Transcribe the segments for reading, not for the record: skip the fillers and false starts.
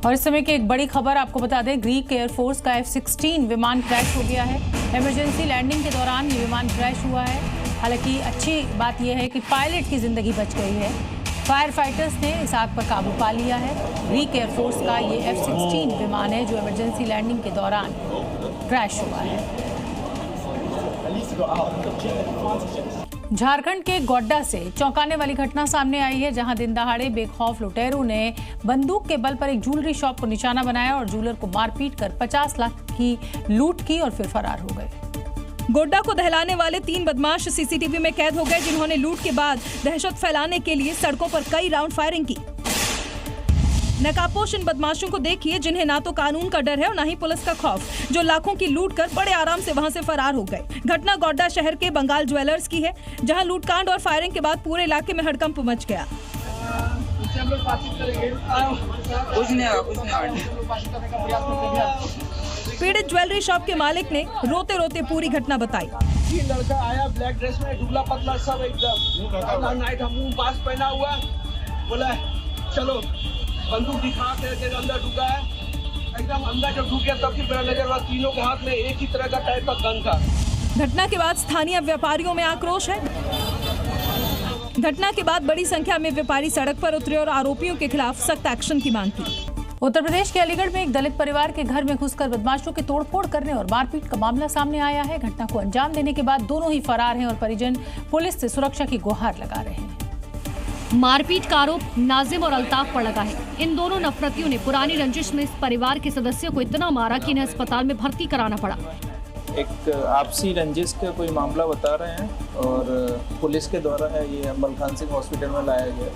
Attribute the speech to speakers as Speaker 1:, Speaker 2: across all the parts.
Speaker 1: और इस समय की एक बड़ी खबर आपको बता दें, ग्रीक एयरफोर्स का F-16 विमान क्रैश हो गया है। इमरजेंसी लैंडिंग के दौरान ये विमान क्रैश हुआ है। हालांकि अच्छी बात यह है कि पायलट की जिंदगी बच गई है। फायर फाइटर्स ने इस आग पर काबू पा लिया है। ग्रीक एयरफोर्स का ये F-16 विमान है जो इमरजेंसी लैंडिंग के दौरान क्रैश हुआ है। झारखंड के गोड्डा से चौंकाने वाली घटना सामने आई है, जहां दिन दहाड़े बेखौफ लुटेरों ने बंदूक के बल पर एक ज्वेलरी शॉप को निशाना बनाया और ज्वेलर को मारपीट कर 50 लाख की लूट की और फिर फरार हो गए।
Speaker 2: गोड्डा को दहलाने वाले 3 बदमाश सीसीटीवी में कैद हो गए, जिन्होंने लूट के बाद दहशत फैलाने के लिए सड़कों पर कई राउंड फायरिंग की। नकाबपोश इन बदमाशों को देखिए, जिन्हें ना तो कानून का डर है और ना ही पुलिस का खौफ, जो लाखों की लूट कर बड़े आराम से वहां से फरार हो गए। घटना गोड्डा शहर के बंगाल ज्वेलर्स की है, जहां लूटकांड और फायरिंग के बाद पूरे इलाके में हड़कंप मच गया। पीड़ित ज्वेलरी शॉप के मालिक ने रोते रोते पूरी घटना बताई।
Speaker 3: लड़का आया ब्लैक ड्रेस में, दुबला पतला सब एकदम, नाइट हम पास पहना हुआ, बोला चलो बंदूक दिखा के अंदर ढुका है। एकदम अंदर जब ढुक गया तब फिर मेरा नजर हुआ तीनों के हाथ में एक ही तरह का टाइप का गन था।
Speaker 2: घटना के बाद स्थानीय व्यापारियों में आक्रोश है। घटना के बाद बड़ी संख्या में व्यापारी सड़क पर उतरे और आरोपियों के खिलाफ सख्त एक्शन की मांग की।
Speaker 1: उत्तर प्रदेश के अलीगढ़ में एक दलित परिवार के घर में घुसकर बदमाशों के तोड़फोड़ करने और मारपीट का मामला सामने आया है। घटना को अंजाम देने के बाद दोनों ही फरार हैं और परिजन पुलिस से सुरक्षा की गुहार लगा रहे हैं।
Speaker 4: मारपीट का आरोप नाजिम और अल्ताफ पर लगा है। इन दोनों नफरतियों ने पुरानी रंजिश में इस परिवार के सदस्यों को इतना मारा कि इन्हें अस्पताल में भर्ती कराना पड़ा।
Speaker 5: एक आपसी रंजिश का कोई मामला बता रहे हैं और पुलिस के द्वारा है ये अम्बल खान सिंह हॉस्पिटल में लाया गया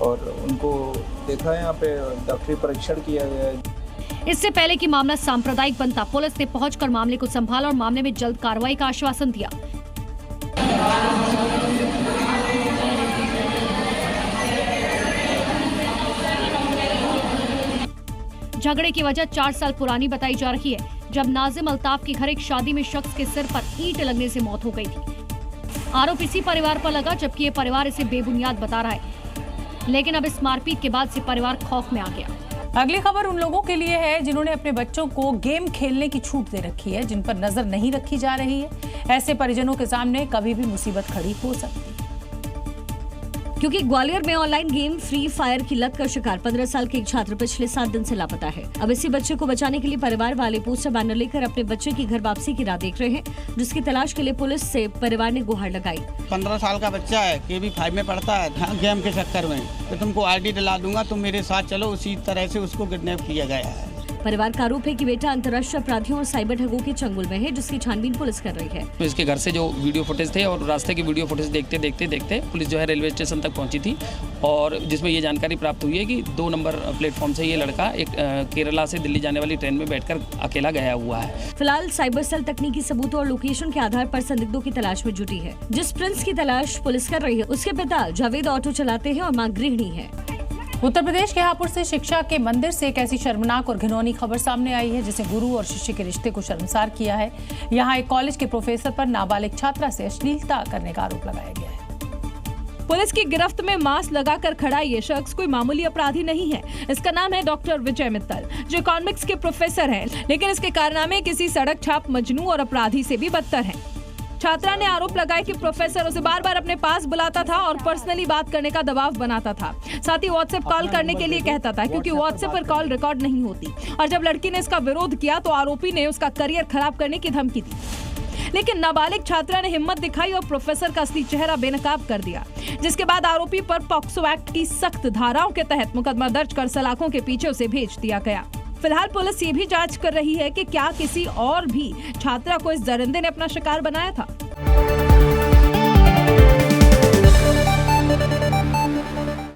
Speaker 5: और उनको देखा है, यहाँ पे डॉक्टरी परीक्षण किया गया है।
Speaker 4: इससे पहले कि मामला सांप्रदायिक बनता, पुलिस ने पहुंचकर मामले को संभाला और मामले में जल्द कार्रवाई का आश्वासन दिया। झगड़े की वजह 4 साल पुरानी बताई जा रही है, जब नाजिम अल्ताफ के घर एक शादी में शख्स के सिर पर ईंट लगने से मौत हो गई थी। आरोप इसी परिवार पर लगा, जबकि ये परिवार इसे बेबुनियाद बता रहा है। लेकिन अब इस मारपीट के बाद से परिवार खौफ में आ गया।
Speaker 1: अगली खबर उन लोगों के लिए है जिन्होंने अपने बच्चों को गेम खेलने की छूट दे रखी है, जिन पर नजर नहीं रखी जा रही है। ऐसे परिजनों के सामने कभी भी मुसीबत खड़ी हो सकती है,
Speaker 6: क्योंकि ग्वालियर में ऑनलाइन गेम फ्री फायर की लत का शिकार 15 साल के एक छात्र पिछले 7 दिन से लापता है। अब इसी बच्चे को बचाने के लिए परिवार वाले पोस्टर बैनर लेकर अपने बच्चे की घर वापसी की राह देख रहे हैं, जिसकी तलाश के लिए पुलिस से परिवार ने गुहार लगाई।
Speaker 7: 15 साल का बच्चा है, KB5 में पढ़ता है, गेम के चक्कर में तो तुमको ID दिला दूंगा, तुम मेरे साथ चलो। उसी तरह से उसको किडनैप किया गया है।
Speaker 6: परिवार का आरोप है कि बेटा अंतर्राष्ट्रीय अपराधियों और साइबर ठगों के चंगुल में है, जिसकी छानबीन पुलिस कर रही है।
Speaker 8: तो इसके घर से जो वीडियो फुटेज थे और रास्ते की वीडियो फुटेज देखते पुलिस जो है रेलवे स्टेशन तक पहुंची थी और जिसमें ये जानकारी प्राप्त हुई है कि 2 नंबर प्लेटफॉर्म से ये लड़का एक केरला से दिल्ली जाने वाली ट्रेन में बैठकर अकेला गया हुआ है।
Speaker 6: फिलहाल साइबर सेल तकनीकी सबूतों और लोकेशन के आधार पर संदिग्धों की तलाश में जुटी है। जिस प्रिंस की तलाश पुलिस कर रही है, उसके पिता जावेद ऑटो चलाते हैं और मां गृहिणी है।
Speaker 1: उत्तर प्रदेश के हापुड़ से शिक्षा के मंदिर से एक ऐसी शर्मनाक और घिनौनी खबर सामने आई है जिसे गुरु और शिष्य के रिश्ते को शर्मसार किया है। यहाँ एक कॉलेज के प्रोफेसर पर नाबालिग छात्रा से अश्लीलता करने का आरोप लगाया गया है।
Speaker 2: पुलिस की गिरफ्त में मास्क लगाकर खड़ा ये शख्स कोई मामूली अपराधी नहीं है। इसका नाम है डॉक्टर विजय मित्तल, जो इकोनॉमिक्स के प्रोफेसर हैं, लेकिन इसके कारनामे किसी सड़क छाप मजनू और अपराधी से भी बदतर हैं। छात्रा ने आरोप लगाया कि प्रोफेसर उसे बार बार अपने पास बुलाता था और पर्सनली बात करने का दबाव बनाता था। साथ ही व्हाट्सएप कॉल करने के लिए कहता था, क्योंकि व्हाट्सएप पर कॉल रिकॉर्ड नहीं होती। और जब लड़की ने इसका विरोध किया तो आरोपी ने उसका करियर खराब करने की धमकी दी। लेकिन नाबालिग छात्रा ने हिम्मत दिखाई और प्रोफेसर का असली चेहरा बेनकाब कर दिया, जिसके बाद आरोपी पर पॉक्सो एक्ट की सख्त धाराओं के तहत मुकदमा दर्ज कर सलाखों के पीछे उसे भेज दिया गया। फिलहाल पुलिस ये भी जांच कर रही है कि क्या किसी और भी छात्रा को इस दरिंदे ने अपना शिकार बनाया था।